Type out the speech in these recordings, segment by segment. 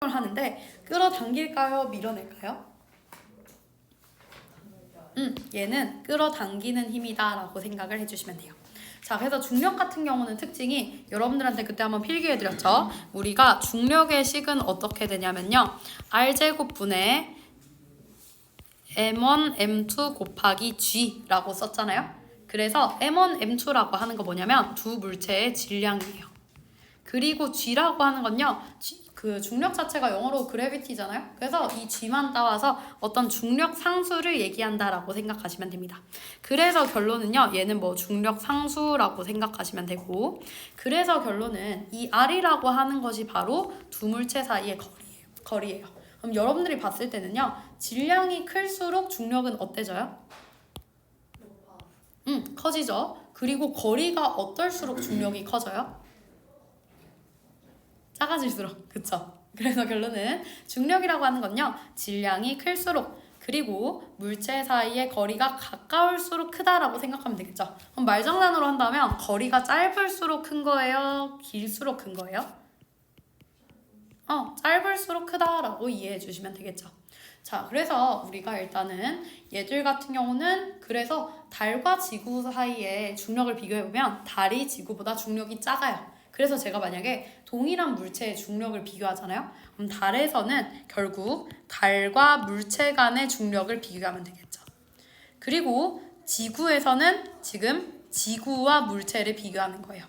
충격을 하는데 끌어당길까요? 밀어낼까요? 얘는 끌어당기는 힘이다 라고 생각을 해주시면 돼요. 자, 그래서 중력 같은 경우는 특징이 여러분들한테 그때 한번 필기해드렸죠. 우리가 중력의 식은 어떻게 되냐면요. R제곱분의 M1, M2 곱하기 G라고 썼잖아요. 그래서 M1, M2라고 하는 거 뭐냐면 두 물체의 질량이에요. 그리고 G라고 하는 건요. 그 중력 자체가 영어로 gravity잖아요. 그래서 이 G만 따와서 어떤 중력 상수를 얘기한다라고 생각하시면 됩니다. 그래서 결론은요. 얘는 뭐 중력 상수라고 생각하시면 되고, 그래서 결론은 이 R이라고 하는 것이 바로 두 물체 사이의 거리예요. 그럼 여러분들이 봤을 때는요. 질량이 클수록 중력은 어때져요? 커지죠. 그리고 거리가 어떨수록 중력이 커져요? 작아질수록. 그쵸? 그래서 결론은 중력이라고 하는 건요. 질량이 클수록 그리고 물체 사이의 거리가 가까울수록 크다라고 생각하면 되겠죠. 그럼 말장난으로 한다면 거리가 짧을수록 큰 거예요? 길수록 큰 거예요? 짧을수록 크다라고 이해해 주시면 되겠죠. 자, 그래서 우리가 일단은 얘들 같은 경우는 그래서 달과 지구 사이에 중력을 비교해보면 달이 지구보다 중력이 작아요. 그래서 제가 만약에 동일한 물체의 중력을 비교하잖아요. 그럼 달에서는 결국 달과 물체 간의 중력을 비교하면 되겠죠. 그리고 지구에서는 지금 지구와 물체를 비교하는 거예요.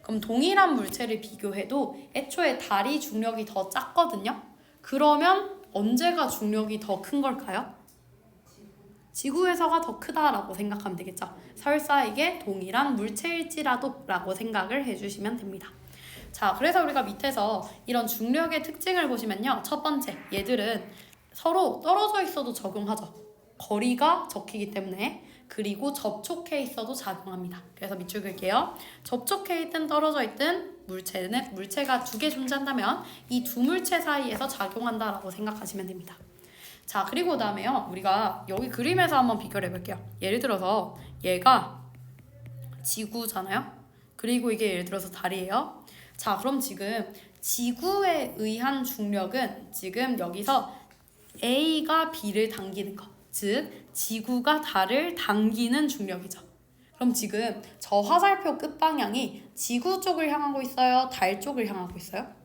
그럼 동일한 물체를 비교해도 애초에 달이 중력이 더 작거든요. 그러면 언제가 중력이 더 큰 걸까요? 지구에서가 더 크다라고 생각하면 되겠죠. 설사 이게 동일한 물체일지라도 라고 생각을 해주시면 됩니다. 자, 그래서 우리가 밑에서 이런 중력의 특징을 보시면요. 첫 번째, 얘들은 서로 떨어져 있어도 적용하죠. 거리가 적히기 때문에. 그리고 접촉해 있어도 작용합니다. 그래서 밑줄 그을게요. 접촉해 있든 떨어져 있든 물체가 두 개 존재한다면 이 두 물체 사이에서 작용한다라고 생각하시면 됩니다. 자, 그리고 그다음에요. 우리가 여기 그림에서 한번 비교를 해볼게요. 예를 들어서 얘가 지구잖아요. 그리고 이게 예를 들어서 달이에요. 자, 그럼 지금 지구에 의한 중력은 지금 여기서 A가 B를 당기는 거. 즉, 지구가 달을 당기는 중력이죠. 그럼 지금 저 화살표 끝방향이 지구 쪽을 향하고 있어요? 달 쪽을 향하고 있어요?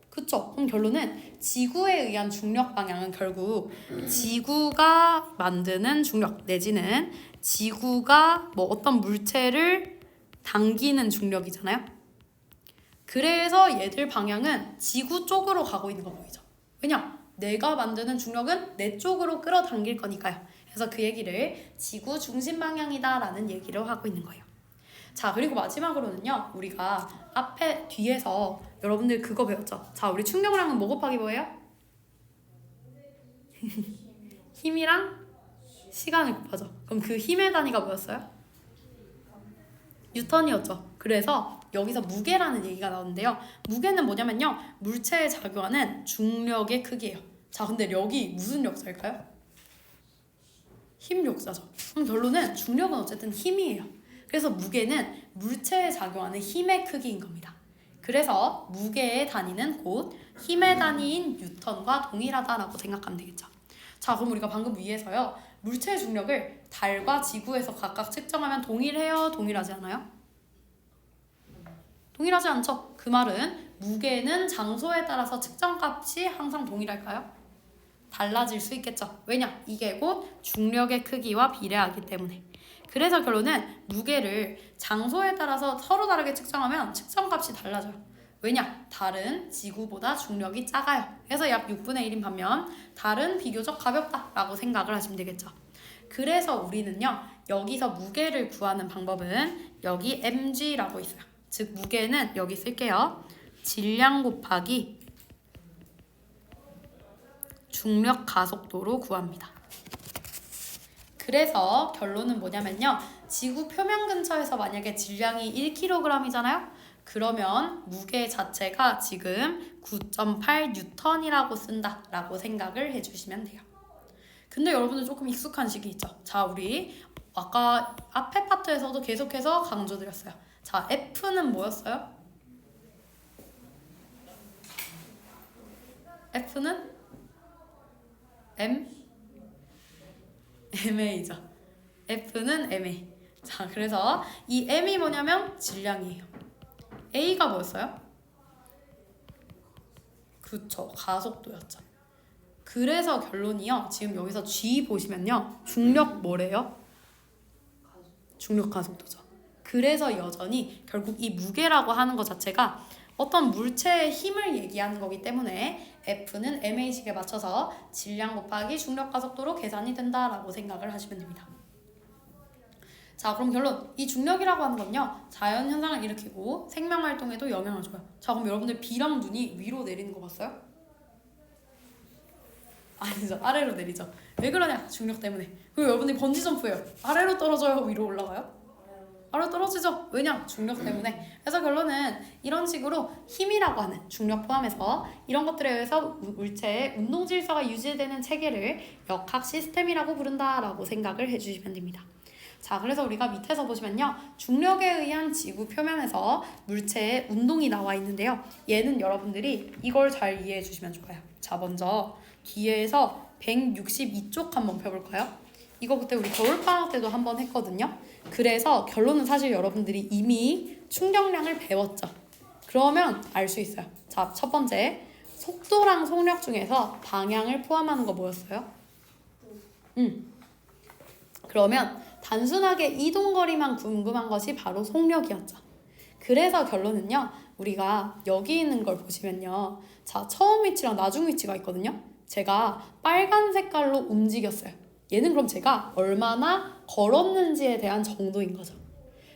그쵸? 그럼 결론은 지구에 의한 중력 방향은 결국 지구가 만드는 중력 내지는 지구가 뭐 어떤 물체를 당기는 중력이잖아요. 그래서 얘들 방향은 지구 쪽으로 가고 있는 거 보이죠? 왜냐? 내가 만드는 중력은 내 쪽으로 끌어당길 거니까요. 그래서 그 얘기를 지구 중심 방향이다 라는 얘기를 하고 있는 거예요. 자, 그리고 마지막으로는요. 우리가 뒤에서 여러분들 그거 배웠죠? 자, 우리 충격량은 뭐 곱하기 뭐예요? 힘이랑 시간을 곱하죠. 그럼 그 힘의 단위가 뭐였어요? 뉴턴이었죠. 그래서 여기서 무게라는 얘기가 나오는데요. 무게는 뭐냐면요. 물체에 작용하는 중력의 크기예요. 자, 근데 여기 무슨 역사일까요? 힘 역사죠. 그럼 결론은 중력은 어쨌든 힘이에요. 그래서 무게는 물체에 작용하는 힘의 크기인 겁니다. 그래서 무게의 단위는 곧 힘의 단위인 뉴턴과 동일하다라고 생각하면 되겠죠. 자, 그럼 우리가 방금 위에서요. 물체의 중력을 달과 지구에서 각각 측정하면 동일해요? 동일하지 않아요? 동일하지 않죠? 그 말은 무게는 장소에 따라서 측정값이 항상 동일할까요? 달라질 수 있겠죠. 왜냐? 이게 곧 중력의 크기와 비례하기 때문에. 그래서 결론은 무게를 장소에 따라서 서로 다르게 측정하면 측정값이 달라져요. 왜냐? 달은 지구보다 중력이 작아요. 그래서 약 6분의 1인 반면 달은 비교적 가볍다라고 생각을 하시면 되겠죠. 그래서 우리는요. 여기서 무게를 구하는 방법은 여기 mg라고 있어요. 즉 무게는 여기 쓸게요. 질량 곱하기 중력 가속도로 구합니다. 그래서 결론은 뭐냐면요. 지구 표면 근처에서 만약에 질량이 1kg이잖아요. 그러면 무게 자체가 지금 9.8 뉴턴이라고 쓴다라고 생각을 해주시면 돼요. 근데 여러분들 조금 익숙한 식이 있죠. 자, 우리 아까 앞에 파트에서도 계속해서 강조드렸어요. 자, F는 뭐였어요? F는 MA죠. F는 MA. 자, 그래서 이 M이 뭐냐면 질량이에요. A가 뭐였어요? 그쵸, 가속도였죠. 그래서 결론이요. 지금 여기서 G 보시면요. 중력 뭐래요? 중력 가속도죠. 그래서 여전히 결국 이 무게라고 하는 것 자체가 어떤 물체의 힘을 얘기하는 거기 때문에 F는 MA식에 맞춰서 질량 곱하기 중력 가속도로 계산이 된다라고 생각을 하시면 됩니다. 자, 그럼 결론. 이 중력이라고 하는 건요. 자연 현상을 일으키고 생명 활동에도 영향을 줘요. 자, 그럼 여러분들 비랑 눈이 위로 내리는 거 봤어요? 아니죠. 아래로 내리죠. 왜 그러냐? 중력 때문에. 그리고 여러분들이 번지 점프해요. 아래로 떨어져요? 위로 올라가요? 아래로 떨어지죠. 왜냐? 중력 때문에. 그래서 결론은 이런 식으로 힘이라고 하는 중력 포함해서 이런 것들에 의해서 물체의 운동 질서가 유지되는 체계를 역학 시스템이라고 부른다라고 생각을 해주시면 됩니다. 자, 그래서 우리가 밑에서 보시면요. 중력에 의한 지구 표면에서 물체의 운동이 나와 있는데요. 얘는 여러분들이 이걸 잘 이해해 주시면 좋아요. 자, 먼저 뒤에서 162쪽 한번 펴볼까요? 이거 그때 우리 겨울방학 때도 한번 했거든요. 그래서 결론은 사실 여러분들이 이미 충격량을 배웠죠. 그러면 알 수 있어요. 자, 첫 번째, 속도랑 속력 중에서 방향을 포함하는 거 뭐였어요? 그러면 단순하게 이동거리만 궁금한 것이 바로 속력이었죠. 그래서 결론은요. 우리가 여기 있는 걸 보시면요. 자, 처음 위치랑 나중 위치가 있거든요. 제가 빨간 색깔로 움직였어요. 얘는 그럼 제가 얼마나 걸었는지에 대한 정도인 거죠.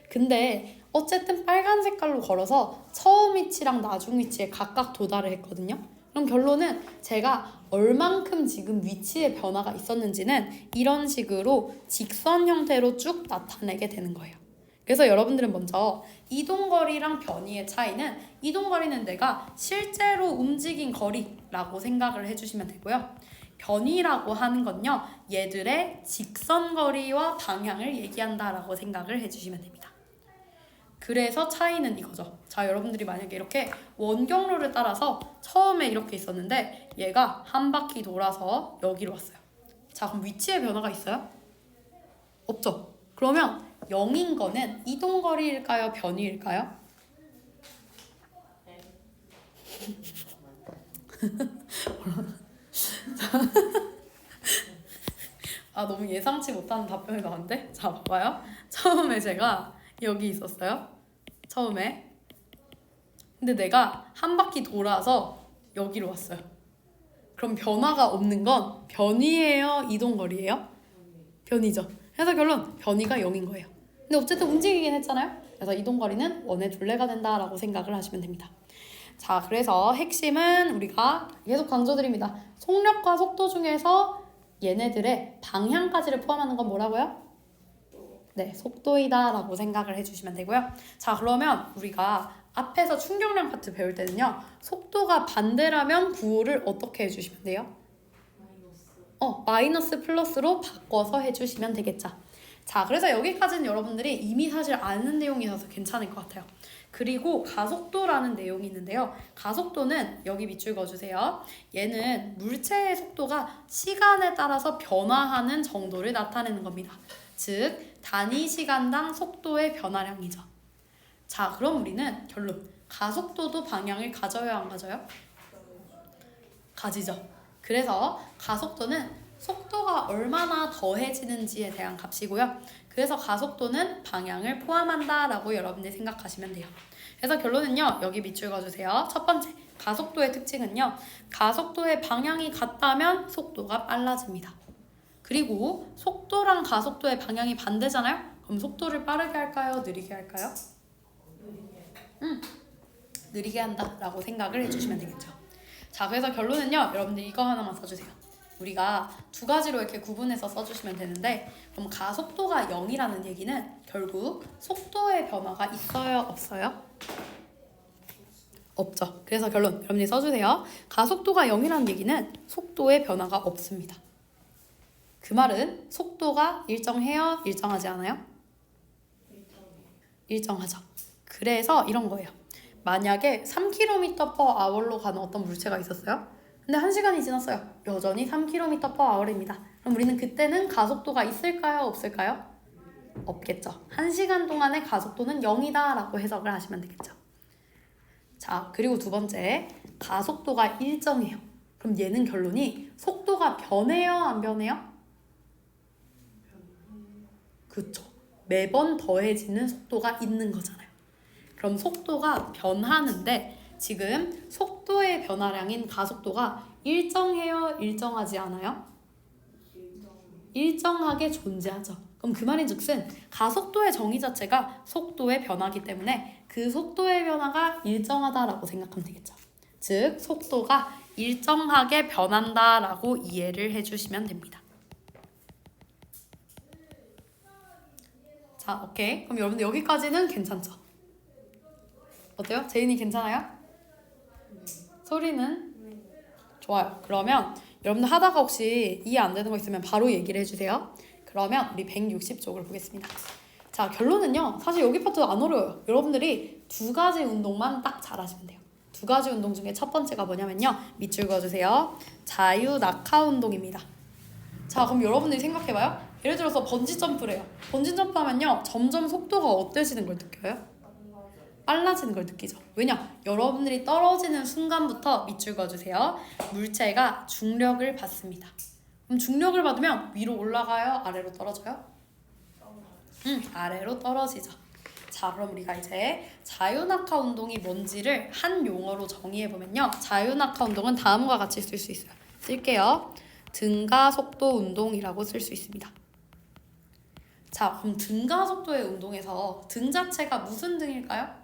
근데 어쨌든 빨간 색깔로 걸어서 처음 위치랑 나중 위치에 각각 도달을 했거든요. 그럼 결론은 제가 얼만큼 지금 위치의 변화가 있었는지는 이런 식으로 직선 형태로 쭉 나타내게 되는 거예요. 그래서 여러분들은 먼저 이동거리랑 변이의 차이는 이동거리는 내가 실제로 움직인 거리라고 생각을 해주시면 되고요. 변이라고 하는 건요. 얘들의 직선거리와 방향을 얘기한다라고 생각을 해주시면 됩니다. 그래서 차이는 이거죠. 자, 여러분들이 만약에 이렇게 원경로를 따라서 처음에 이렇게 있었는데 얘가 한 바퀴 돌아서 여기로 왔어요. 자, 그럼 위치에 변화가 있어요? 없죠. 그러면 0인 거는 이동거리일까요? 변이일까요? 아, 너무 예상치 못하는 답변이 나왔는데? 자, 봐봐요. 처음에 제가 여기 있었어요. 처음에. 근데 내가 한 바퀴 돌아서 여기로 왔어요. 그럼 변화가 없는 건 변이예요? 이동거리예요? 변이죠. 그래서 결론 변이가 0인 거예요. 근데 어쨌든 움직이긴 했잖아요. 그래서 이동거리는 원의 둘레가 된다라고 생각을 하시면 됩니다. 자, 그래서 핵심은 우리가 계속 강조드립니다. 속력과 속도 중에서 얘네들의 방향까지를 포함하는 건 뭐라고요? 네, 속도이다 라고 생각을 해주시면 되고요. 자, 그러면 우리가 앞에서 충격량 파트 배울 때는요. 속도가 반대라면 구호를 어떻게 해주시면 돼요? 마이너스 플러스로 바꿔서 해주시면 되겠죠. 자, 그래서 여기까지는 여러분들이 이미 사실 아는 내용이라서 괜찮을 것 같아요. 그리고 가속도라는 내용이 있는데요. 가속도는 여기 밑줄 그어주세요. 얘는 물체의 속도가 시간에 따라서 변화하는 정도를 나타내는 겁니다. 즉, 단위 시간당 속도의 변화량이죠. 자, 그럼 우리는 결론. 가속도도 방향을 가져요, 안 가져요? 가지죠. 그래서 가속도는 속도가 얼마나 더해지는지에 대한 값이고요. 그래서 가속도는 방향을 포함한다라고 여러분들이 생각하시면 돼요. 그래서 결론은요. 여기 밑줄 그어주세요. 첫 번째, 가속도의 특징은요. 가속도의 방향이 같다면 속도가 빨라집니다. 그리고 속도랑 가속도의 방향이 반대잖아요. 그럼 속도를 빠르게 할까요? 느리게 할까요? 느리게 한다라고 생각을 해주시면 되겠죠. 자, 그래서 결론은요. 여러분들 이거 하나만 써주세요. 우리가 두 가지로 이렇게 구분해서 써주시면 되는데 그럼 가속도가 0이라는 얘기는 결국 속도의 변화가 있어요? 없어요? 없죠. 그래서 결론 여러분들이 써주세요. 가속도가 0이라는 얘기는 속도의 변화가 없습니다. 그 말은 속도가 일정해요? 일정하지 않아요? 일정하죠. 그래서 이런 거예요. 만약에 3km/h로 가는 어떤 물체가 있었어요. 근데 1시간이 지났어요. 여전히 3km/h입니다. 그럼 우리는 그때는 가속도가 있을까요? 없을까요? 없겠죠. 1시간 동안의 가속도는 0이다 라고 해석을 하시면 되겠죠. 자, 그리고 두 번째, 가속도가 일정해요. 그럼 얘는 결론이 속도가 변해요? 안 변해요? 그쵸. 매번 더해지는 속도가 있는 거잖아요. 그럼 속도가 변하는데 지금 속도의 변화량인 가속도가 일정해요? 일정하지 않아요? 일정하게 존재하죠. 그럼 그 말인즉슨 가속도의 정의 자체가 속도의 변화이기 때문에 그 속도의 변화가 일정하다라고 생각하면 되겠죠. 즉 속도가 일정하게 변한다라고 이해를 해주시면 됩니다. 자, 오케이. 그럼 여러분들 여기까지는 괜찮죠? 어때요? 제인이 괜찮아요? 소리는? 좋아요. 그러면 여러분들 하다가 혹시 이해 안 되는 거 있으면 바로 얘기를 해주세요. 그러면 우리 160쪽을 보겠습니다. 자, 결론은요. 사실 여기 파트 안 어려워요. 여러분들이 2가지 운동만 딱 잘하시면 돼요. 2가지 운동 중에 첫 번째가 뭐냐면요. 밑줄 그어주세요. 자유 낙하 운동입니다. 자, 그럼 여러분들이 생각해봐요. 예를 들어서 번지 점프를 해요. 번지 점프 하면요. 점점 속도가 어때지는 걸 느껴요? 빨라지는 걸 느끼죠. 왜냐? 여러분들이 떨어지는 순간부터 밑줄 그어주세요. 물체가 중력을 받습니다. 그럼 중력을 받으면 위로 올라가요? 아래로 떨어져요? 아래로 떨어지죠. 자, 그럼 우리가 이제 자유낙하 운동이 뭔지를 한 용어로 정의해보면요. 자유낙하 운동은 다음과 같이 쓸 수 있어요. 쓸게요. 등가속도 운동이라고 쓸 수 있습니다. 자, 그럼 등가속도의 운동에서 등 자체가 무슨 등일까요?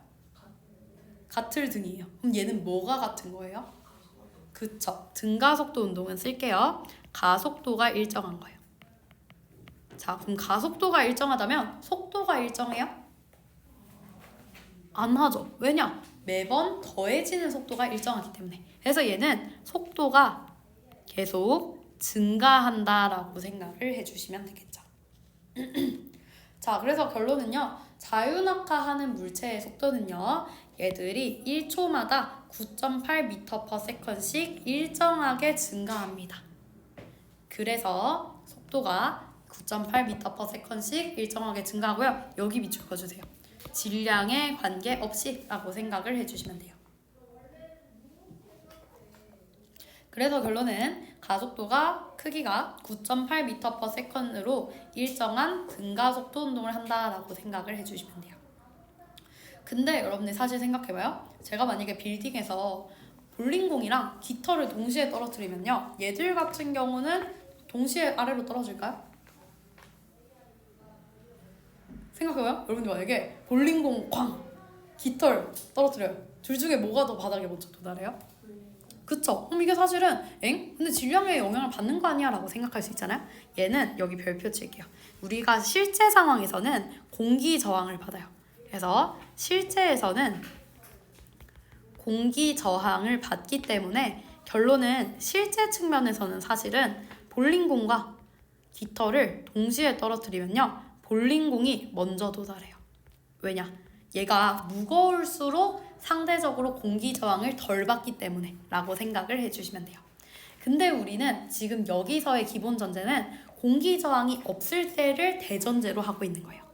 같을 등이에요. 그럼 얘는 뭐가 같은 거예요? 그쵸. 등가속도 운동은 쓸게요. 가속도가 일정한 거예요. 자, 그럼 가속도가 일정하다면 속도가 일정해요? 안 하죠. 왜냐? 매번 더해지는 속도가 일정하기 때문에. 그래서 얘는 속도가 계속 증가한다라고 생각을 해주시면 되겠죠. 자, 그래서 결론은요. 자유낙하하는 물체의 속도는요. 얘들이 1초마다 9.8m/s씩 일정하게 증가합니다. 그래서 속도가 9.8m/s씩 일정하게 증가하고요. 여기 밑줄 그어주세요. 질량에 관계없이 라고 생각을 해주시면 돼요. 그래서 결론은 가속도가 크기가 9.8m/s으로 일정한 등가속도 운동을 한다라고 생각을 해주시면 돼요. 근데 여러분들 사실 생각해봐요. 제가 만약에 빌딩에서 볼링공이랑 깃털을 동시에 떨어뜨리면요. 얘들 같은 경우는 동시에 아래로 떨어질까요? 생각해봐요. 여러분들 만약에 볼링공 쾅! 깃털 떨어뜨려요. 둘 중에 뭐가 더 바닥에 먼저 도달해요? 그쵸? 그럼 이게 사실은 근데 질량에 영향을 받는 거 아니야? 라고 생각할 수 있잖아요. 얘는 여기 별표 칠게요. 우리가 실제 상황에서는 공기 저항을 받아요. 그래서 실제에서는 공기 저항을 받기 때문에 결론은 실제 측면에서는 사실은 볼링공과 깃털을 동시에 떨어뜨리면요. 볼링공이 먼저 도달해요. 왜냐? 얘가 무거울수록 상대적으로 공기 저항을 덜 받기 때문에 라고 생각을 해주시면 돼요. 근데 우리는 지금 여기서의 기본 전제는 공기 저항이 없을 때를 대전제로 하고 있는 거예요.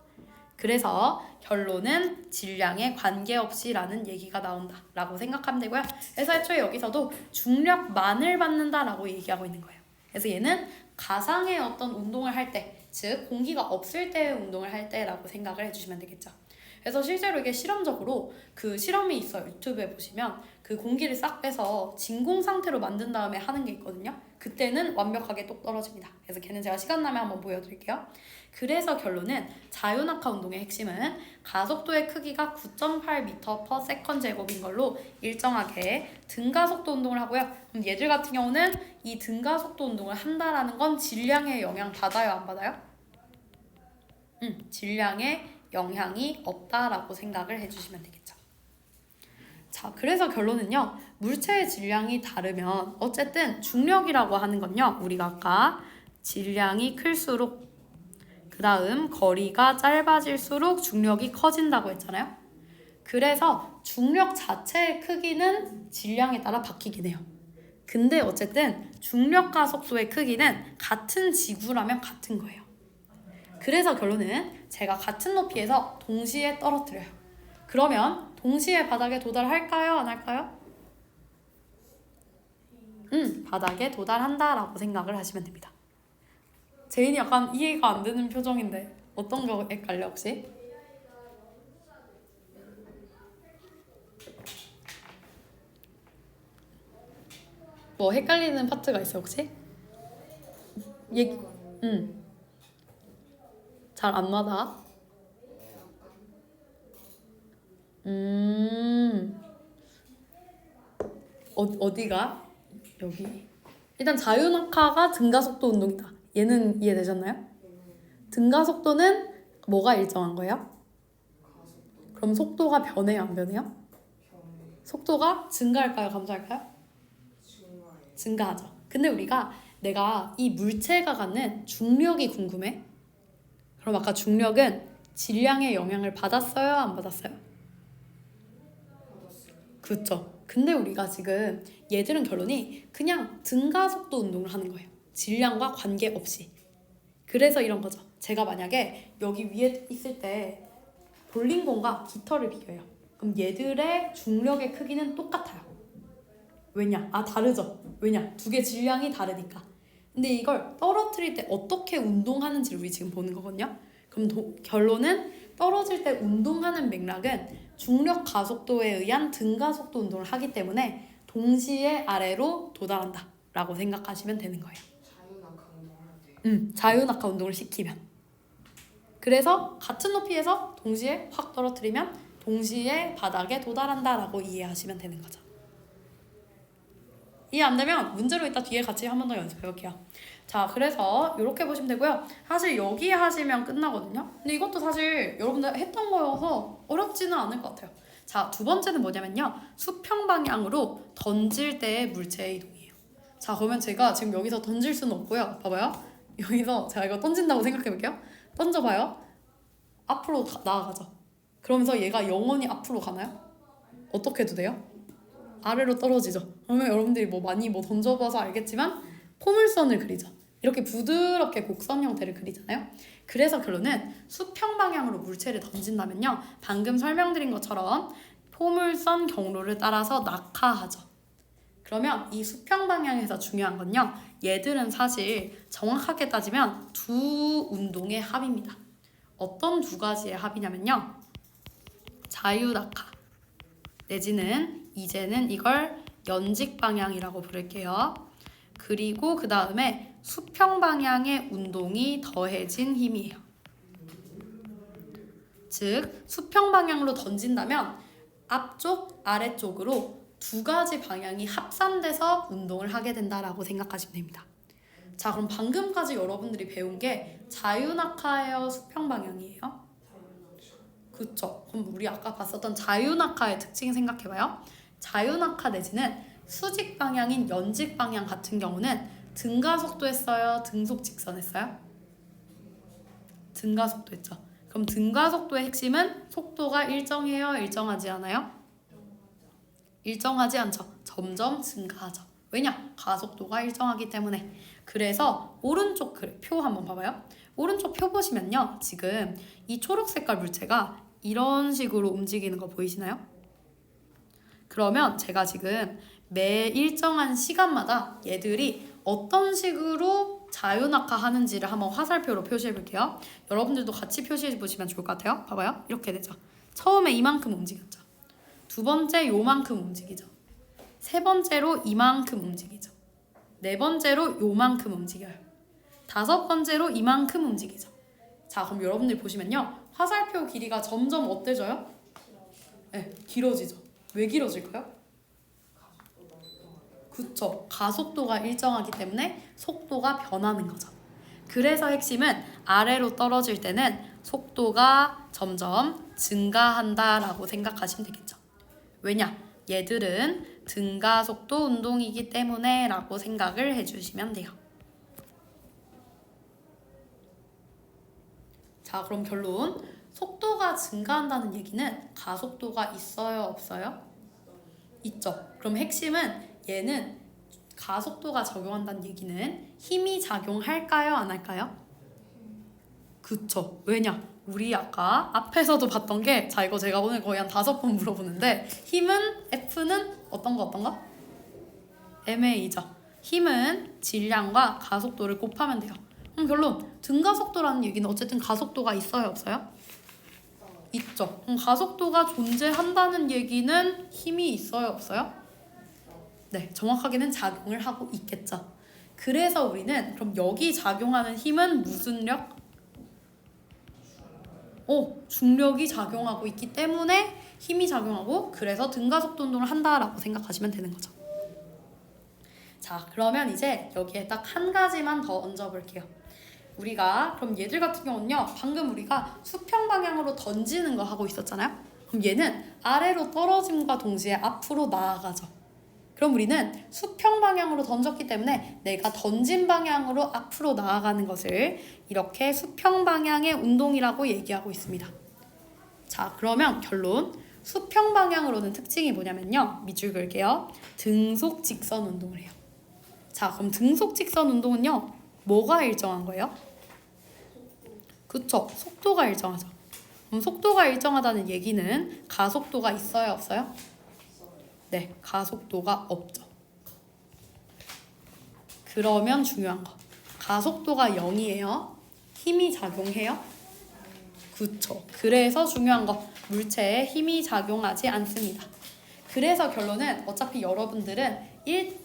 그래서 결론은 질량에 관계없이 라는 얘기가 나온다 라고 생각하면 되고요. 그래서 애초에 여기서도 중력만을 받는다 라고 얘기하고 있는 거예요. 그래서 얘는 가상의 어떤 운동을 할 때, 즉 공기가 없을 때의 운동을 할 때라고 생각을 해주시면 되겠죠. 그래서 실제로 이게 실험적으로 그 실험이 있어요. 유튜브에 보시면 그 공기를 싹 빼서 진공 상태로 만든 다음에 하는 게 있거든요. 그때는 완벽하게 똑 떨어집니다. 그래서 걔는 제가 시간 나면 한번 보여드릴게요. 그래서 결론은 자유낙하 운동의 핵심은 가속도의 크기가 9.8m/s 제곱인 걸로 일정하게 등가속도 운동을 하고요. 그럼 얘들 같은 경우는 이 등가속도 운동을 한다라는 건 질량에 영향 받아요? 안 받아요? 질량에 영향이 없다라고 생각을 해주시면 되겠죠. 자, 그래서 결론은요. 물체의 질량이 다르면 어쨌든 중력이라고 하는 건요. 우리가 아까 질량이 클수록 그 다음 거리가 짧아질수록 중력이 커진다고 했잖아요. 그래서 중력 자체의 크기는 질량에 따라 바뀌긴 해요. 근데 어쨌든 중력과 속도의 크기는 같은 지구라면 같은 거예요. 그래서 결론은 제가 같은 높이에서 동시에 떨어뜨려요. 그러면 동시에 바닥에 도달할까요? 안 할까요? 바닥에 도달한다라고 생각을 하시면 됩니다. 제인이 약간 이해가 안 되는 표정인데 어떤 거 헷갈려 혹시? 뭐 헷갈리는 파트가 있어 혹시? 얘기, 잘 안 맞아? 어디가? 여기. 일단 자유낙하가 증가속도 운동이다. 얘는 이해되셨나요? 증가속도는 뭐가 일정한 거예요? 그럼 속도가 변해요, 안 변해요? 속도가 증가할까요, 감소할까요? 증가하죠. 근데 우리가 내가 이 물체가 갖는 중력이 궁금해. 그럼 아까 중력은 질량의 영향을 받았어요, 안 받았어요? 그렇죠. 근데 우리가 지금 얘들은 결론이 그냥 증가속도 운동을 하는 거예요. 질량과 관계없이. 그래서 이런 거죠. 제가 만약에 여기 위에 있을 때 볼링공과 깃털을 비교해요. 그럼 얘들의 중력의 크기는 똑같아요. 왜냐? 다르죠. 왜냐? 두 개 질량이 다르니까. 근데 이걸 떨어뜨릴 때 어떻게 운동하는지를 우리 지금 보는 거거든요. 그럼 결론은 떨어질 때 운동하는 맥락은 중력 가속도에 의한 등가속도 운동을 하기 때문에 동시에 아래로 도달한다 라고 생각하시면 되는 거예요. 자유낙하 운동을 시키면. 그래서 같은 높이에서 동시에 확 떨어뜨리면 동시에 바닥에 도달한다 라고 이해하시면 되는 거죠. 이해 안 되면 문제로 이따 뒤에 같이 한 번 더 연습해 볼게요. 자, 그래서 이렇게 보시면 되고요. 사실 여기 하시면 끝나거든요. 근데 이것도 사실 여러분들 했던 거여서 어렵지는 않을 것 같아요. 자, 두 번째는 뭐냐면요. 수평 방향으로 던질 때의 물체의 이동이에요. 자, 그러면 제가 지금 여기서 던질 수는 없고요. 봐봐요. 여기서 제가 이거 던진다고 생각해 볼게요. 던져봐요. 앞으로 나아가죠. 그러면서 얘가 영원히 앞으로 가나요? 어떻게 해도 돼요? 아래로 떨어지죠. 그러면 여러분들이 많이 던져봐서 알겠지만 포물선을 그리죠. 이렇게 부드럽게 곡선 형태를 그리잖아요. 그래서 결론은 수평 방향으로 물체를 던진다면요. 방금 설명드린 것처럼 포물선 경로를 따라서 낙하하죠. 그러면 이 수평 방향에서 중요한 건요. 얘들은 사실 정확하게 따지면 두 운동의 합입니다. 어떤 두 가지의 합이냐면요. 자유낙하 내지는 이제는 이걸 연직 방향이라고 부를게요. 그리고 그 다음에 수평 방향의 운동이 더해진 힘이에요. 즉 수평 방향으로 던진다면 앞쪽, 아래쪽으로 두 가지 방향이 합산돼서 운동을 하게 된다라고 생각하시면 됩니다. 자, 그럼 방금까지 여러분들이 배운 게 자유낙하예요, 수평 방향이에요? 그쵸. 그럼 우리 아까 봤었던 자유낙하의 특징 생각해봐요. 자유낙하 내지는 수직 방향인 연직 방향 같은 경우는 등가속도 했어요? 등속 직선 했어요? 등가속도 했죠. 그럼 등가속도의 핵심은 속도가 일정해요? 일정하지 않아요? 일정하지 않죠. 점점 증가하죠. 왜냐? 가속도가 일정하기 때문에. 그래서 오른쪽 표 한번 봐봐요. 오른쪽 표 보시면요. 지금 이 초록 색깔 물체가 이런 식으로 움직이는 거 보이시나요? 그러면 제가 지금 매 일정한 시간마다 얘들이 어떤 식으로 자유낙하 하는지를 한번 화살표로 표시해 볼게요. 여러분들도 같이 표시해 보시면 좋을 것 같아요. 봐봐요. 이렇게 되죠. 처음에 이만큼 움직였죠. 두 번째 요만큼 움직이죠. 세 번째로 이만큼 움직이죠. 네 번째로 요만큼 움직여요. 다섯 번째로 이만큼 움직이죠. 자, 그럼 여러분들 보시면요. 화살표 길이가 점점 어때져요? 네, 길어지죠. 왜 길어질까요? 그쵸. 가속도가 일정하기 때문에 속도가 변하는 거죠. 그래서 핵심은 아래로 떨어질 때는 속도가 점점 증가한다라고 생각하시면 되겠죠. 왜냐? 얘들은 등가속도 운동이기 때문에 라고 생각을 해주시면 돼요. 자, 그럼 결론. 속도가 증가한다는 얘기는 가속도가 있어요, 없어요? 있죠. 그럼 핵심은 얘는 가속도가 적용한다는 얘기는 힘이 작용할까요? 안 할까요? 그쵸. 왜냐? 우리 아까 앞에서도 봤던 게, 자, 이거 제가 오늘 거의 한 5번 물어보는데, 힘은 F는 어떤 거? ma죠. 힘은 질량과 가속도를 곱하면 돼요. 그럼 결론, 등가속도라는 얘기는 어쨌든 가속도가 있어요, 없어요? 있죠. 그럼 가속도가 존재한다는 얘기는 힘이 있어요, 없어요? 네, 정확하게는 작용을 하고 있겠죠. 그래서 우리는 그럼 여기 작용하는 힘은 무슨 력? 중력이 작용하고 있기 때문에 힘이 작용하고, 그래서 등가속도 운동을 한다라고 생각하시면 되는 거죠. 자, 그러면 이제 여기에 딱 한 가지만 더 얹어볼게요. 우리가 그럼 얘들 같은 경우는요, 방금 우리가 수평 방향으로 던지는 거 하고 있었잖아요. 그럼 얘는 아래로 떨어짐과 동시에 앞으로 나아가죠. 그럼 우리는 수평 방향으로 던졌기 때문에 내가 던진 방향으로 앞으로 나아가는 것을 이렇게 수평 방향의 운동이라고 얘기하고 있습니다. 자, 그러면 결론, 수평 방향으로는 특징이 뭐냐면요, 밑줄 그을게요. 등속 직선 운동을 해요. 자, 그럼 등속 직선 운동은요, 뭐가 일정한 거예요? 그쵸, 속도가 일정하죠. 그럼 속도가 일정하다는 얘기는 가속도가 있어요, 없어요? 네, 가속도가 없죠. 그러면 중요한 거, 가속도가 0이에요. 힘이 작용해요? 그쵸. 그래서 중요한 거, 물체에 힘이 작용하지 않습니다. 그래서 결론은 어차피 여러분들은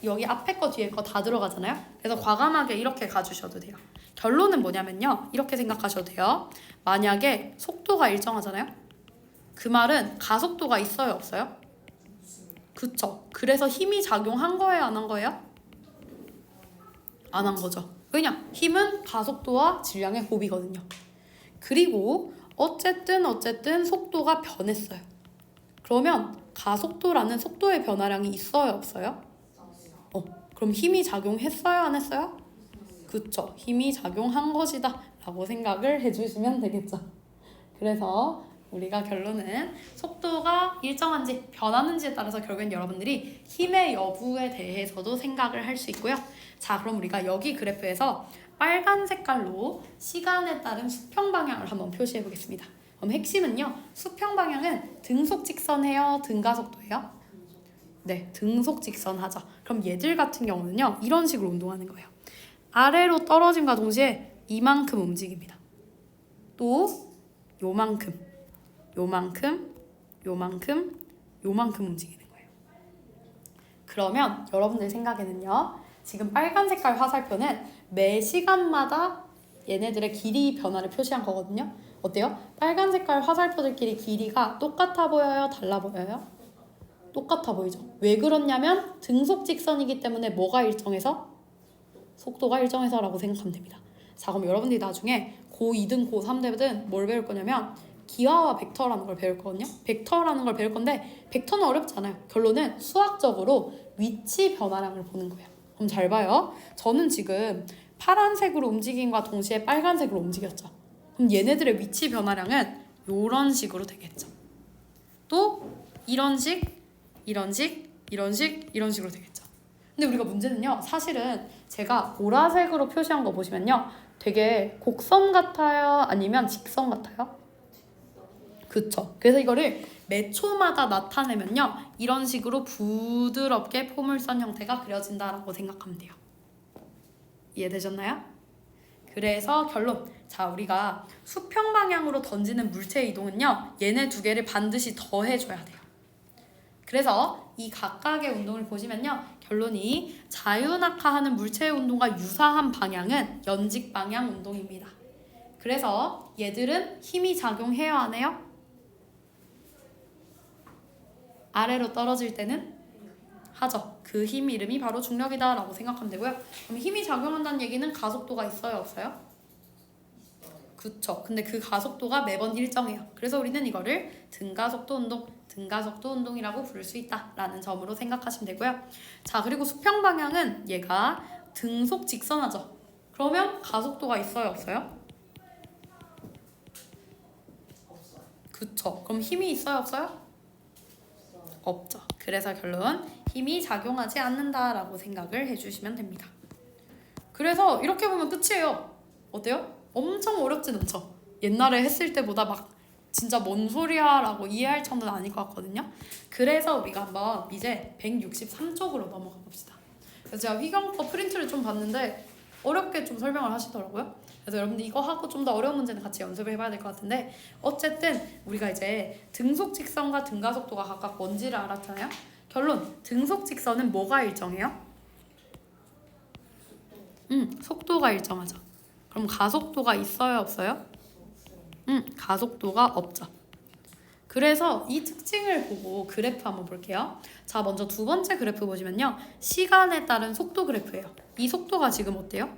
여기 앞에 거 뒤에 거 다 들어가잖아요. 그래서 과감하게 이렇게 가주셔도 돼요. 결론은 뭐냐면요, 이렇게 생각하셔도 돼요. 만약에 속도가 일정하잖아요. 그 말은 가속도가 있어요, 없어요? 그쵸. 그래서 힘이 작용한 거예요, 안 한 거예요? 안 한 거죠. 왜냐? 힘은 가속도와 질량의 곱이거든요. 그리고 어쨌든 속도가 변했어요. 그러면 가속도라는 속도의 변화량이 있어요, 없어요? 그럼 힘이 작용했어요, 안 했어요? 그쵸. 힘이 작용한 것이다 라고 생각을 해주시면 되겠죠. 그래서 우리가 결론은 속도가 일정한지 변하는지에 따라서 결국엔 여러분들이 힘의 여부에 대해서도 생각을 할 수 있고요. 자, 그럼 우리가 여기 그래프에서 빨간 색깔로 시간에 따른 수평 방향을 한번 표시해 보겠습니다. 그럼 핵심은요, 수평 방향은 등속 직선해요, 등가속도예요? 네, 등속 직선하죠. 그럼 얘들 같은 경우는요, 이런 식으로 운동하는 거예요. 아래로 떨어짐과 동시에 이만큼 움직입니다. 또 요만큼 움직이는 거예요. 그러면 여러분들 생각에는요, 지금 빨간 색깔 화살표는 매 시간마다 얘네들의 길이 변화를 표시한 거거든요. 어때요? 빨간 색깔 화살표들끼리 길이가 똑같아 보여요? 달라 보여요? 똑같아 보이죠? 왜 그렇냐면 등속 직선이기 때문에 뭐가 일정해서? 속도가 일정해서 라고 생각하면 됩니다. 자, 그럼 여러분들이 나중에 고2든 고3든 뭘 배울 거냐면 기하와 벡터라는 걸 배울 거거든요. 벡터라는 걸 배울 건데 벡터는 어렵지 않아요. 결론은 수학적으로 위치 변화량을 보는 거예요. 그럼 잘 봐요. 저는 지금 파란색으로 움직임과 동시에 빨간색으로 움직였죠. 그럼 얘네들의 위치 변화량은 이런 식으로 되겠죠. 또 이런 식으로 되겠죠. 근데 우리가 문제는요, 사실은 제가 보라색으로 표시한 거 보시면요, 되게 곡선 같아요? 아니면 직선 같아요? 그쵸. 그래서 이거를 몇 초마다 나타내면요, 이런 식으로 부드럽게 포물선 형태가 그려진다라고 생각하면 돼요. 이해되셨나요? 그래서 결론. 자, 우리가 수평 방향으로 던지는 물체 이동은요, 얘네 두 개를 반드시 더해줘야 돼요. 그래서 이 각각의 운동을 보시면요, 결론이 자유낙하하는 물체의 운동과 유사한 방향은 연직 방향 운동입니다. 그래서 얘들은 힘이 작용해요, 안 해요? 아래로 떨어질 때는 하죠. 그 힘 이름이 바로 중력이다 라고 생각하면 되고요. 그럼 힘이 작용한다는 얘기는 가속도가 있어요, 없어요? 그쵸. 근데 그 가속도가 매번 일정해요. 그래서 우리는 이거를 등가속도 운동이라고 부를 수 있다라는 점으로 생각하시면 되고요. 자, 그리고 수평 방향은 얘가 등속 직선하죠. 그러면 가속도가 있어요, 없어요? 그쵸. 그럼 힘이 있어요, 없어요? 없죠. 그래서 결론, 힘이 작용하지 않는다라고 생각을 해주시면 됩니다. 그래서 이렇게 보면 끝이에요. 어때요? 엄청 어렵진 않죠? 옛날에 했을 때보다 막 진짜 뭔 소리야 라고 이해할 정도는 아닐 것 같거든요. 그래서 우리가 한번 이제 163쪽으로 넘어가 봅시다. 그래서 제가 휘경거 프린트를 좀 봤는데 어렵게 좀 설명을 하시더라고요. 그래서 여러분들 이거 하고 좀 더 어려운 문제는 같이 연습을 해봐야 될 것 같은데, 어쨌든 우리가 이제 등속 직선과 등가속도가 각각 뭔지를 알았잖아요. 결론, 등속 직선은 뭐가 일정해요? 속도가 일정하죠. 그럼 가속도가 있어요, 없어요? 가속도가 없죠. 그래서 이 특징을 보고 그래프 한번 볼게요. 자, 먼저 두 번째 그래프 보시면요, 시간에 따른 속도 그래프예요. 이 속도가 지금 어때요?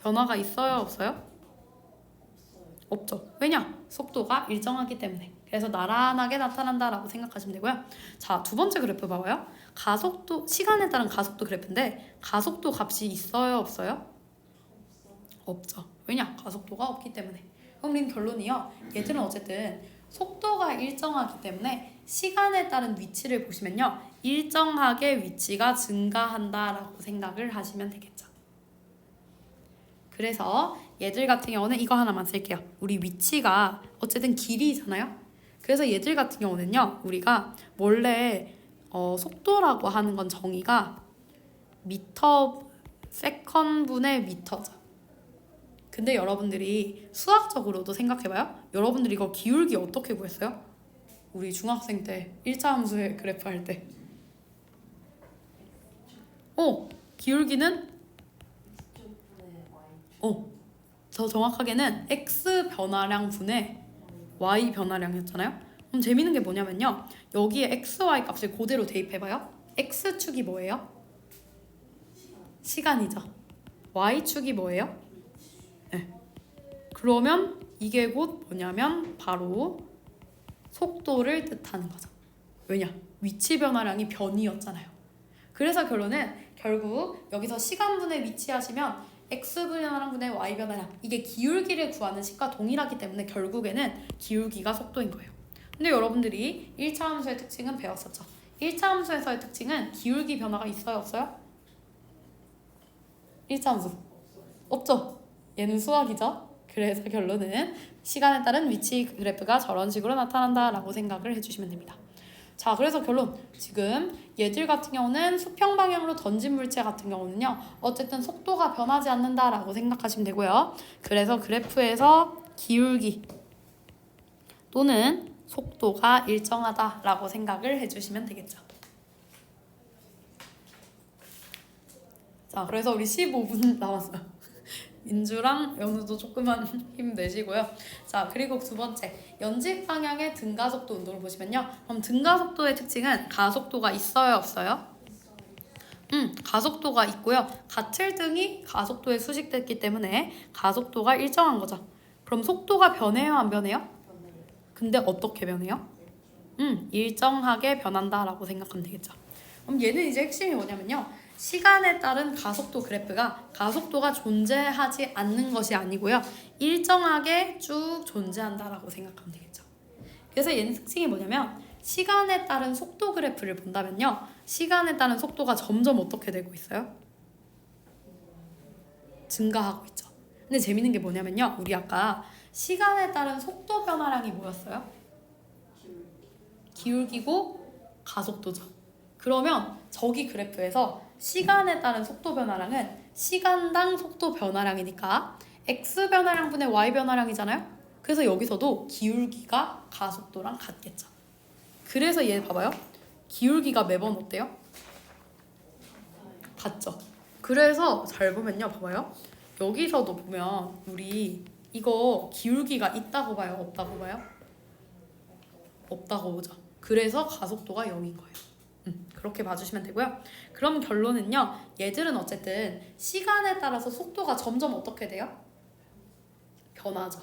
변화가 있어요, 없어요? 없죠. 왜냐? 속도가 일정하기 때문에. 그래서 나란하게 나타난다라고 생각하시면 되고요. 자, 두 번째 그래프 봐봐요. 가속도, 시간에 따른 가속도 그래프인데 가속도 값이 있어요, 없어요? 없죠. 왜냐? 가속도가 없기 때문에. 그럼 우리는 결론이요, 얘들은 어쨌든 속도가 일정하기 때문에 시간에 따른 위치를 보시면요, 일정하게 위치가 증가한다라고 생각을 하시면 되겠죠. 그래서 얘들 같은 경우는 이거 하나만 쓸게요. 우리 위치가 어쨌든 길이잖아요. 그래서 얘들 같은 경우는요, 우리가 원래 속도라고 하는 건 정의가 미터 세컨분의 미터죠. 근데 여러분들이 수학적으로도 생각해봐요. 여러분들이 이거 기울기 어떻게 구했어요? 우리 중학생 때 1차 함수의 그래프 할 때 기울기는 더 정확하게는 x 변화량 분의 y 변화량이었잖아요. 그럼 재밌는 게 뭐냐면요, 여기에 x, y 값을 그대로 대입해봐요. x축이 뭐예요? 시간이죠. y축이 뭐예요? 네. 그러면 이게 곧 뭐냐면 바로 속도를 뜻하는 거죠. 왜냐? 위치 변화량이 변이었잖아요. 그래서 결론은 결국 여기서 시간분에 위치하시면 x 변화량 분의 y 변화량, 이게 기울기를 구하는 식과 동일하기 때문에 결국에는 기울기가 속도인 거예요. 근데 여러분들이 1차 함수의 특징은 배웠었죠. 1차 함수에서의 특징은 기울기 변화가 있어요, 없어요? 1차 함수 없죠? 얘는 수학이죠. 그래서 결론은 시간에 따른 위치 그래프가 저런 식으로 나타난다라고 생각을 해주시면 됩니다. 자, 그래서 결론, 지금 얘들 같은 경우는 수평 방향으로 던진 물체 같은 경우는요, 어쨌든 속도가 변하지 않는다라고 생각하시면 되고요. 그래서 그래프에서 기울기 또는 속도가 일정하다라고 생각을 해주시면 되겠죠. 자, 그래서 우리 15분 남았어요. 민주랑 연우도 조금만 힘내시고요. 자, 그리고 두 번째, 연직 방향의 등가속도 운동을 보시면요, 그럼 등가속도의 특징은 가속도가 있어요, 없어요? 가속도가 있고요. 같을 등이 가속도에 수식됐기 때문에 가속도가 일정한 거죠. 그럼 속도가 변해요, 안 변해요? 근데 어떻게 변해요? 일정하게 변한다라고 생각하면 되겠죠. 그럼 얘는 이제 핵심이 뭐냐면요, 시간에 따른 가속도 그래프가 가속도가 존재하지 않는 것이 아니고요, 일정하게 쭉 존재한다라고 생각하면 되겠죠. 그래서 얘는 특징이 뭐냐면, 시간에 따른 속도 그래프를 본다면요, 시간에 따른 속도가 점점 어떻게 되고 있어요? 증가하고 있죠. 근데 재밌는 게 뭐냐면요, 우리 아까 시간에 따른 속도 변화량이 뭐였어요? 기울기고 가속도죠. 그러면 저기 그래프에서 시간에 따른 속도 변화량은 시간당 속도 변화량이니까 x 변화량 분의 y 변화량이잖아요. 그래서 여기서도 기울기가 가속도랑 같겠죠. 그래서 얘 봐봐요. 기울기가 매번 어때요? 같죠. 그래서 잘 보면요, 봐봐요. 여기서도 보면 우리 이거 기울기가 있다고 봐요, 없다고 봐요? 없다고 보죠. 그래서 가속도가 0인 거예요. 그렇게 봐주시면 되고요. 그럼 결론은요, 얘들은 어쨌든 시간에 따라서 속도가 점점 어떻게 돼요? 변하죠.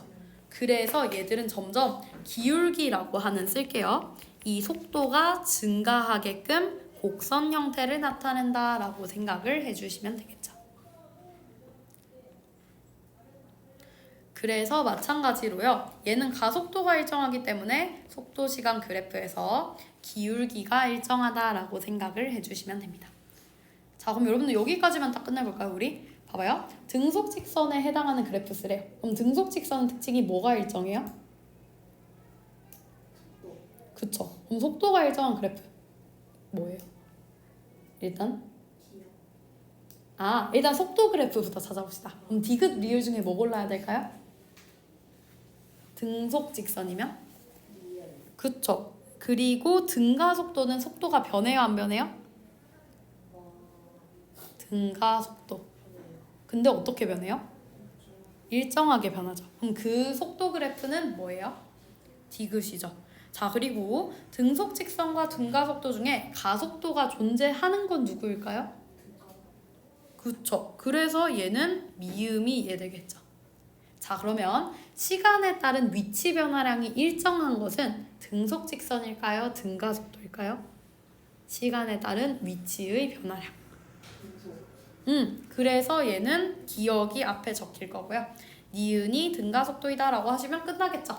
그래서 얘들은 점점 기울기라고 하는 쓸게요. 이 속도가 증가하게끔 곡선 형태를 나타낸다라고 생각을 해주시면 되겠죠. 그래서 마찬가지로요, 얘는 가속도가 일정하기 때문에 속도 시간 그래프에서 기울기가 일정하다라고 생각을 해주시면 됩니다. 자, 그럼 여러분들 여기까지만 딱 끝내볼까요, 우리? 봐봐요. 등속 직선에 해당하는 그래프 쓰래요. 그럼 등속 직선 특징이 뭐가 일정해요? 그쵸. 그럼 속도가 일정한 그래프 뭐예요? 일단 속도 그래프부터 찾아봅시다. 그럼 디귿, 리을 중에 뭐 골라야 될까요? 등속 직선이면? 그쵸. 그리고 등가 속도는 속도가 변해요, 안 변해요? 등가 속도. 근데 어떻게 변해요? 일정하게 변하죠. 그럼 그 속도 그래프는 뭐예요? 디귿이죠. 자, 그리고 등속 직선과 등가 속도 중에 가속도가 존재하는 건 누구일까요? 그쵸. 그래서 얘는 미음이 얘 되겠죠. 자, 그러면 시간에 따른 위치 변화량이 일정한 것은 등속 직선일까요? 등가 속도일까요? 시간에 따른 위치의 변화량. 그래서 얘는 기억이 앞에 적힐 거고요. 니은이 등가 속도이다 라고 하시면 끝나겠죠.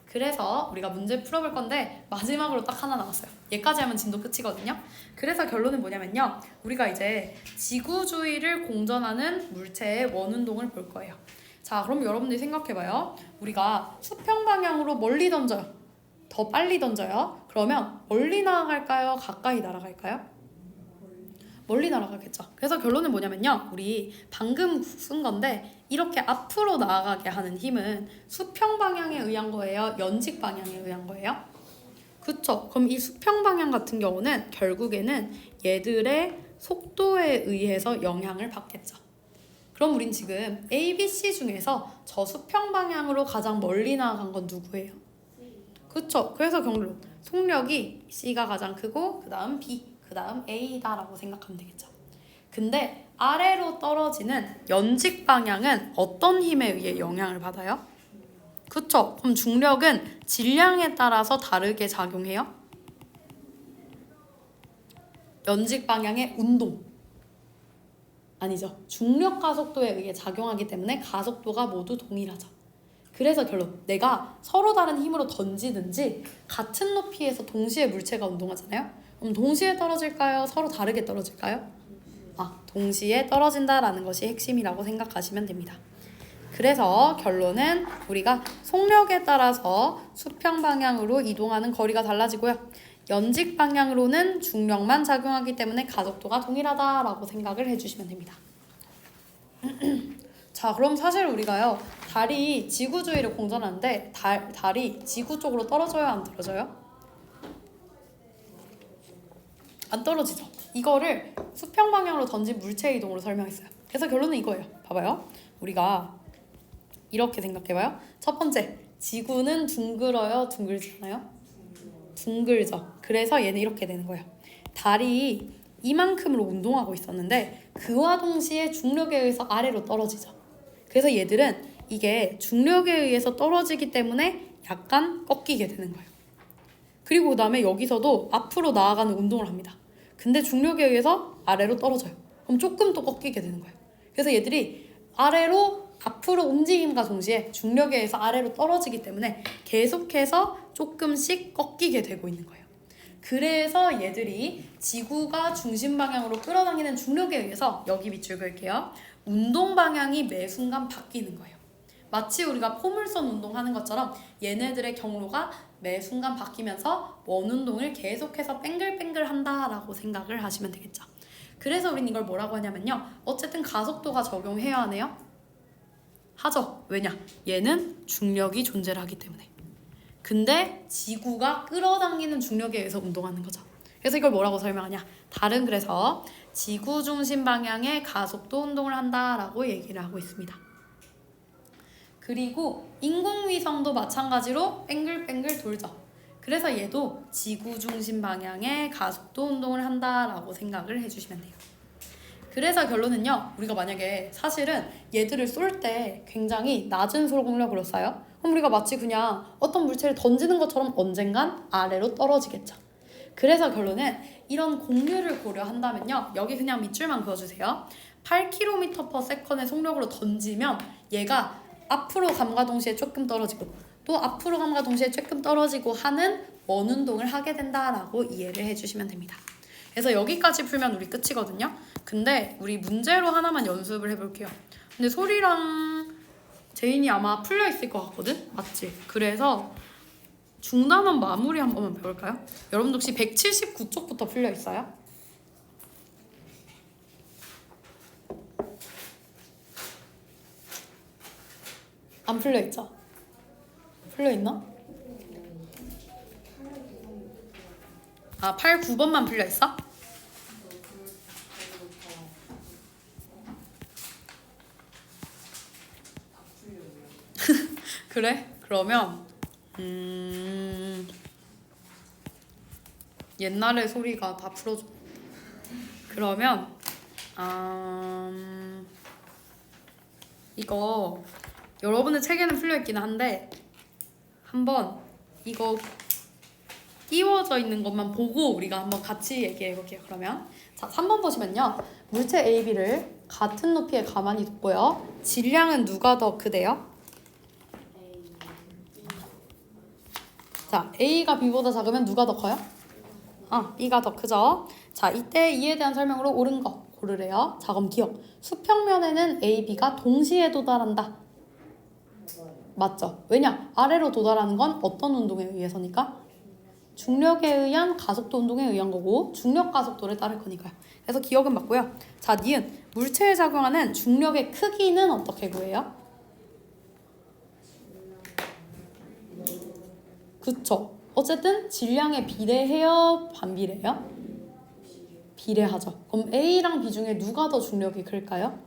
그래서 우리가 문제 풀어볼 건데 마지막으로 딱 하나 남았어요. 얘까지 하면 진도 끝이거든요. 그래서 결론은 뭐냐면요. 우리가 이제 지구주위를 공전하는 물체의 원운동을 볼 거예요. 자, 그럼 여러분들이 생각해봐요. 우리가 수평 방향으로 멀리 던져요. 더 빨리 던져요. 그러면 멀리 날아갈까요? 가까이 날아갈까요? 멀리 날아가겠죠. 그래서 결론은 뭐냐면요. 우리 방금 쓴 건데 이렇게 앞으로 나아가게 하는 힘은 수평 방향에 의한 거예요? 연직 방향에 의한 거예요? 그쵸. 그럼 이 수평 방향 같은 경우는 결국에는 얘들의 속도에 의해서 영향을 받겠죠. 그럼 우린 지금 A, B, C 중에서 저 수평 방향으로 가장 멀리 나아간 건 누구예요? 그쵸. 그래서 결론 속력이 C가 가장 크고 그 다음 B, 그 다음 A다라고 생각하면 되겠죠. 근데 아래로 떨어지는 연직 방향은 어떤 힘에 의해 영향을 받아요? 그쵸? 그럼 중력은 질량에 따라서 다르게 작용해요? 연직 방향의 운동 아니죠. 중력 가속도에 의해 작용하기 때문에 가속도가 모두 동일하죠. 그래서 결론 내가 서로 다른 힘으로 던지든지 같은 높이에서 동시에 물체가 운동하잖아요. 그럼 동시에 떨어질까요? 서로 다르게 떨어질까요? 동시에 떨어진다라는 것이 핵심이라고 생각하시면 됩니다. 그래서 결론은 우리가 속력에 따라서 수평 방향으로 이동하는 거리가 달라지고요. 연직 방향으로는 중력만 작용하기 때문에 가속도가 동일하다라고 생각을 해주시면 됩니다. 자, 그럼 사실 우리가요. 달이 지구 주위를 공전하는데 달이 지구 쪽으로 떨어져요? 안 떨어져요? 안 떨어지죠. 이거를 수평 방향으로 던진 물체 이동으로 설명했어요. 그래서 결론은 이거예요. 봐봐요. 우리가 이렇게 생각해봐요. 첫 번째, 지구는 둥글어요? 둥글지 않아요? 둥글죠. 그래서 얘는 이렇게 되는 거예요. 달이 이만큼으로 운동하고 있었는데 그와 동시에 중력에 의해서 아래로 떨어지죠. 그래서 얘들은 이게 중력에 의해서 떨어지기 때문에 약간 꺾이게 되는 거예요. 그리고 그 다음에 여기서도 앞으로 나아가는 운동을 합니다. 근데 중력에 의해서 아래로 떨어져요. 그럼 조금 또 꺾이게 되는 거예요. 그래서 얘들이 아래로 앞으로 움직임과 동시에 중력에 의해서 아래로 떨어지기 때문에 계속해서 조금씩 꺾이게 되고 있는 거예요. 그래서 얘들이 지구가 중심 방향으로 끌어당기는 중력에 의해서 여기 밑줄 그을게요. 운동 방향이 매 순간 바뀌는 거예요. 마치 우리가 포물선 운동하는 것처럼 얘네들의 경로가 매 순간 바뀌면서 원운동을 계속해서 뱅글뱅글 한다라고 생각을 하시면 되겠죠. 그래서 우린 이걸 뭐라고 하냐면요. 어쨌든 가속도가 적용해야 하네요. 하죠. 왜냐? 얘는 중력이 존재를 하기 때문에. 근데 지구가 끌어당기는 중력에 의해서 운동하는 거죠. 그래서 이걸 뭐라고 설명하냐? 달은 그래서 지구 중심 방향의 가속도 운동을 한다라고 얘기를 하고 있습니다. 그리고 인공위성도 마찬가지로 뱅글뱅글 돌죠. 그래서 얘도 지구 중심 방향의 가속도 운동을 한다라고 생각을 해주시면 돼요. 그래서 결론은요. 우리가 만약에 사실은 얘들을 쏠 때 굉장히 낮은 속력으로 쏴요. 그럼 우리가 마치 그냥 어떤 물체를 던지는 것처럼 언젠간 아래로 떨어지겠죠. 그래서 결론은 이런 공률을 고려한다면요. 여기 그냥 밑줄만 그어주세요. 8km/s의 속력으로 던지면 얘가 앞으로 감과 동시에 조금 떨어지고 또 앞으로 감과 동시에 조금 떨어지고 하는 원운동을 하게 된다라고 이해를 해주시면 됩니다. 그래서 여기까지 풀면 우리 끝이거든요. 근데 우리 문제로 하나만 연습을 해볼게요. 근데 소리랑 제인이 아마 풀려 있을 것 같거든? 맞지? 그래서 중단원 마무리 한 번만 배울까요? 여러분도 혹시 179쪽부터 풀려 있어요? 안 풀려 있죠? 풀려 있나? 아, 8, 9번만 풀려 있어? 그래? 그러면 옛날의 소리가 다 풀어줘. 그러면 이거 여러분의 책에는 풀려있긴 한데 한번 이거 띄워져 있는 것만 보고 우리가 한번 같이 얘기해볼게요. 그러면 자, 3번 보시면요. 물체 A, B를 같은 높이에 가만히 뒀고요. 질량은 누가 더 크대요? 자, A가 B보다 작으면 누가 더 커요? B가 더 크죠? 자, 이때 이에 대한 설명으로 옳은 거 고르래요. 자, 그럼 기억. 수평면에는 A, B가 동시에 도달한다. 맞죠? 왜냐? 아래로 도달하는 건 어떤 운동에 의해서니까? 중력에 의한 가속도 운동에 의한 거고 중력 가속도를 따를 거니까요. 그래서 기억은 맞고요. 자, 니은. 물체에 작용하는 중력의 크기는 어떻게 구해요? 그쵸? 어쨌든 질량에 비례해요? 반비례해요? 비례하죠. 그럼 A랑 B 중에 누가 더 중력이 클까요?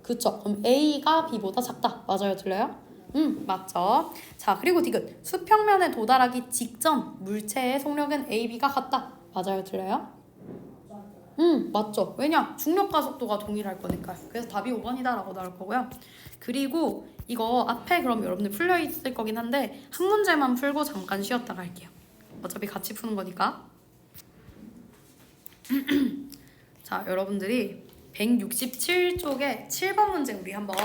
그쵸? 그럼 A가 B보다 작다. 맞아요? 틀려요? 맞죠. 자, 그리고 디귿. 수평면에 도달하기 직전 물체의 속력은 A, B가 같다. 맞아요? 틀려요? 맞죠. 왜냐? 중력 가속도가 동일할 거니까요. 그래서 답이 5번이다라고 나올 거고요. 그리고 이거 앞에 그럼 여러분들 풀려 있을 거긴 한데 한 문제만 풀고 잠깐 쉬었다가 할게요. 어차피 같이 푸는 거니까. 자, 여러분들이 167쪽에 7번 문제 우리 한번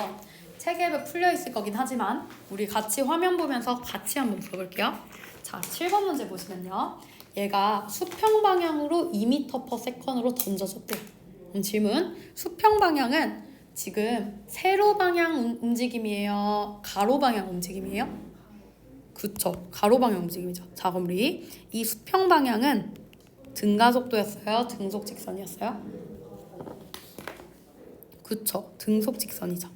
책에 풀려 있을 거긴 하지만 우리 같이 화면 보면서 같이 한번 풀어볼게요. 자, 7번 문제 보시면요. 얘가 수평 방향으로 2m/s으로 던져졌대요. 질문. 수평 방향은 지금 세로 방향 움직임이에요? 가로 방향 움직임이에요? 그쵸. 가로 방향 움직임이죠. 자, 그럼 우리 이 수평 방향은 등가속도였어요? 등속 직선이었어요? 그쵸. 등속 직선이죠.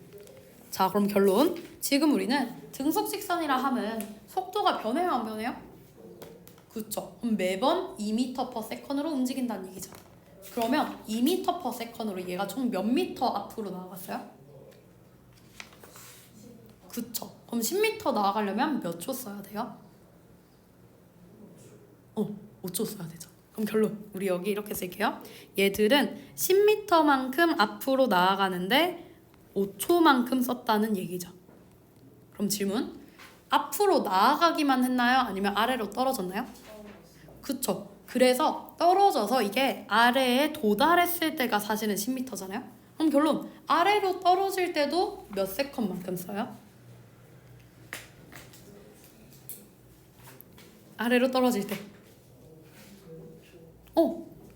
자, 그럼 결론. 지금 우리는 등속 직선이라 하면 속도가 변해요? 안 변해요? 그쵸. 그럼 매번 2m/s으로 움직인다는 얘기죠. 그러면 2m/s으로 얘가 총 몇 미터 앞으로 나아갔어요? 그쵸. 그럼 10m 나아가려면 몇 초 써야 돼요? 5초 써야 되죠. 그럼 결론. 우리 여기 이렇게 쓸게요. 얘들은 10m만큼 앞으로 나아가는데 5초만큼 썼다는 얘기죠. 그럼 질문. 앞으로 나아가기만 했나요? 아니면 아래로 떨어졌나요? 그쵸. 그래서 떨어져서 이게 아래에 도달했을 때가 사실은 10m잖아요. 그럼 결론. 아래로 떨어질 때도 몇 세컨만큼 써요? 아래로 떨어질 때.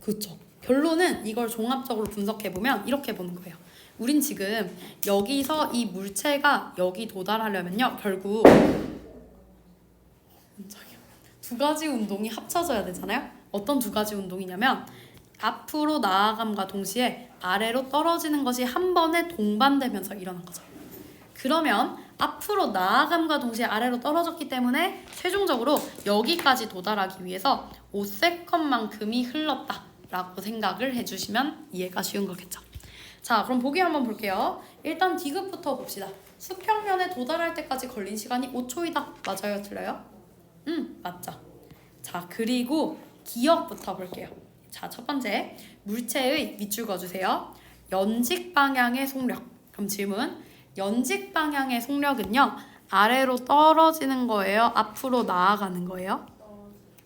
그쵸. 결론은 이걸 종합적으로 분석해보면 이렇게 보는 거예요. 우린 지금 여기서 이 물체가 여기 도달하려면요. 결국 두 가지 운동이 합쳐져야 되잖아요. 어떤 두 가지 운동이냐면 앞으로 나아감과 동시에 아래로 떨어지는 것이 한 번에 동반되면서 일어난 거죠. 그러면 앞으로 나아감과 동시에 아래로 떨어졌기 때문에 최종적으로 여기까지 도달하기 위해서 5세컨만큼이 흘렀다라고 생각을 해주시면 이해가 쉬운 거겠죠. 자, 그럼 보기 한번 볼게요. 일단 디귿부터 봅시다. 수평면에 도달할 때까지 걸린 시간이 5초이다. 맞아요? 틀려요? 맞죠. 자, 그리고 기억부터 볼게요. 자, 첫 번째. 물체의 밑줄 그어주세요. 연직 방향의 속력. 그럼 질문. 연직 방향의 속력은요. 아래로 떨어지는 거예요? 앞으로 나아가는 거예요?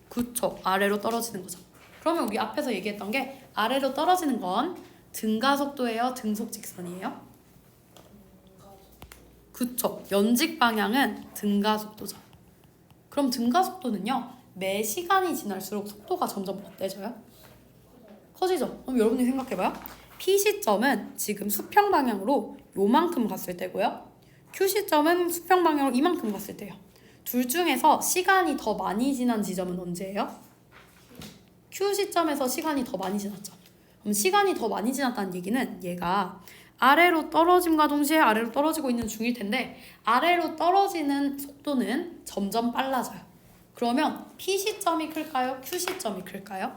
그쵸. 아래로 떨어지는 거죠. 그러면 우리 앞에서 얘기했던 게 아래로 떨어지는 건 등가속도예요? 등속 직선이에요? 그쵸. 연직 방향은 등가속도죠. 그럼 등가속도는요. 매 시간이 지날수록 속도가 점점 어때져요? 커지죠? 그럼 여러분이 생각해봐요. P 시점은 지금 수평 방향으로 요만큼 갔을 때고요. Q 시점은 수평 방향으로 이만큼 갔을 때예요. 둘 중에서 시간이 더 많이 지난 지점은 언제예요? Q 시점에서 시간이 더 많이 지났죠. 그럼 시간이 더 많이 지났다는 얘기는 얘가 아래로 떨어짐과 동시에 아래로 떨어지고 있는 중일 텐데 아래로 떨어지는 속도는 점점 빨라져요. 그러면 P 시점이 클까요? Q 시점이 클까요?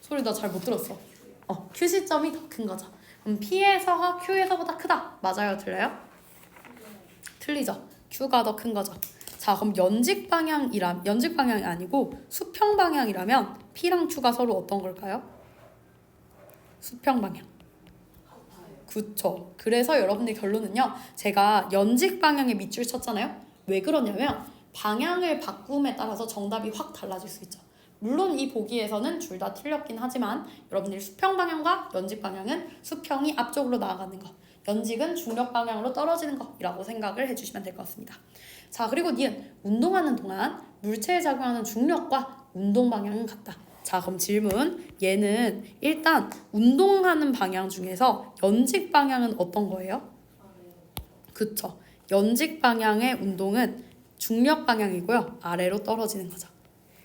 소리 나 잘 못 들었어. Q 시점이 더 큰 거죠. 그럼 P에서가 Q에서보다 크다. 맞아요? 틀려요? 틀리죠. Q가 더 큰 거죠. 자, 그럼 연직 방향이 아니고 수평 방향이라면 P랑 Q가 서로 어떤 걸까요? 수평 방향. 그쵸. 그래서 여러분들 결론은요. 제가 연직 방향에 밑줄 쳤잖아요. 왜 그러냐면 방향을 바꿈에 따라서 정답이 확 달라질 수 있죠. 물론 이 보기에서는 둘 다 틀렸긴 하지만 여러분들이 수평 방향과 연직 방향은 수평이 앞쪽으로 나아가는 거, 연직은 중력 방향으로 떨어지는 거라고 생각을 해주시면 될 것 같습니다. 자, 그리고 니은 운동하는 동안 물체에 작용하는 중력과 운동 방향은 같다. 자, 그럼 질문. 얘는 일단 운동하는 방향 중에서 연직 방향은 어떤 거예요? 그쵸. 연직 방향의 운동은 중력 방향이고요. 아래로 떨어지는 거죠.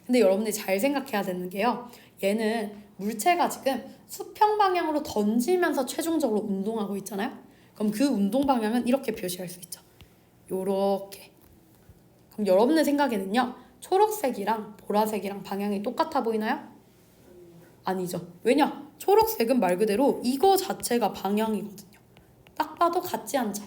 근데 여러분들이 잘 생각해야 되는 게요. 얘는 물체가 지금 수평 방향으로 던지면서 최종적으로 운동하고 있잖아요. 그럼 그 운동 방향은 이렇게 표시할 수 있죠. 요렇게. 그럼 여러분의 생각에는요. 초록색이랑 보라색이랑 방향이 똑같아 보이나요? 아니죠. 왜냐? 초록색은 말 그대로 이거 자체가 방향이거든요. 딱 봐도 같지 않죠.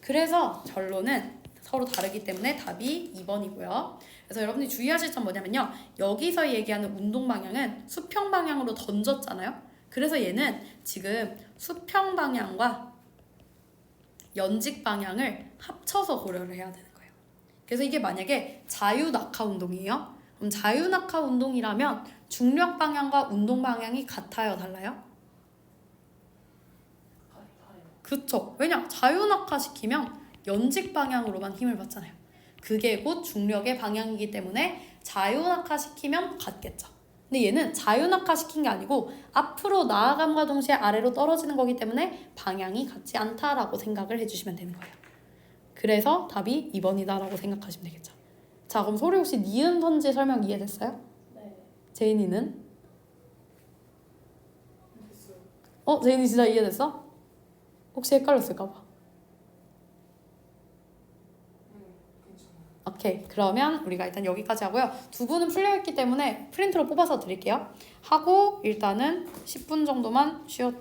그래서 결론은 서로 다르기 때문에 답이 2번이고요. 그래서 여러분들이 주의하실 점 뭐냐면요. 여기서 얘기하는 운동 방향은 수평 방향으로 던졌잖아요. 그래서 얘는 지금 수평 방향과 연직 방향을 합쳐서 고려를 해야 되는 거예요. 그래서 이게 만약에 자유낙하 운동이에요. 그럼 자유낙하 운동이라면 중력 방향과 운동 방향이 같아요, 달라요? 그쵸. 왜냐? 자유낙하 시키면 연직 방향으로만 힘을 받잖아요. 그게 곧 중력의 방향이기 때문에 자유낙하 시키면 같겠죠. 근데 얘는 자유낙하 시킨 게 아니고 앞으로 나아감과 동시에 아래로 떨어지는 거기 때문에 방향이 같지 않다라고 생각을 해주시면 되는 거예요. 그래서 답이 2번이다라고 생각하시면 되겠죠. 자, 그럼 소리 혹시 니은 선지 설명 이해됐어요? 네. 제인이는? 됐어요. 제인이 진짜 이해됐어? 혹시 헷갈렸을까봐. 괜찮아요. 오케이. 그러면 우리가 일단 여기까지 하고요. 두 분은 풀려있기 때문에 프린트로 뽑아서 드릴게요. 하고 일단은 10분 정도만 쉬었다.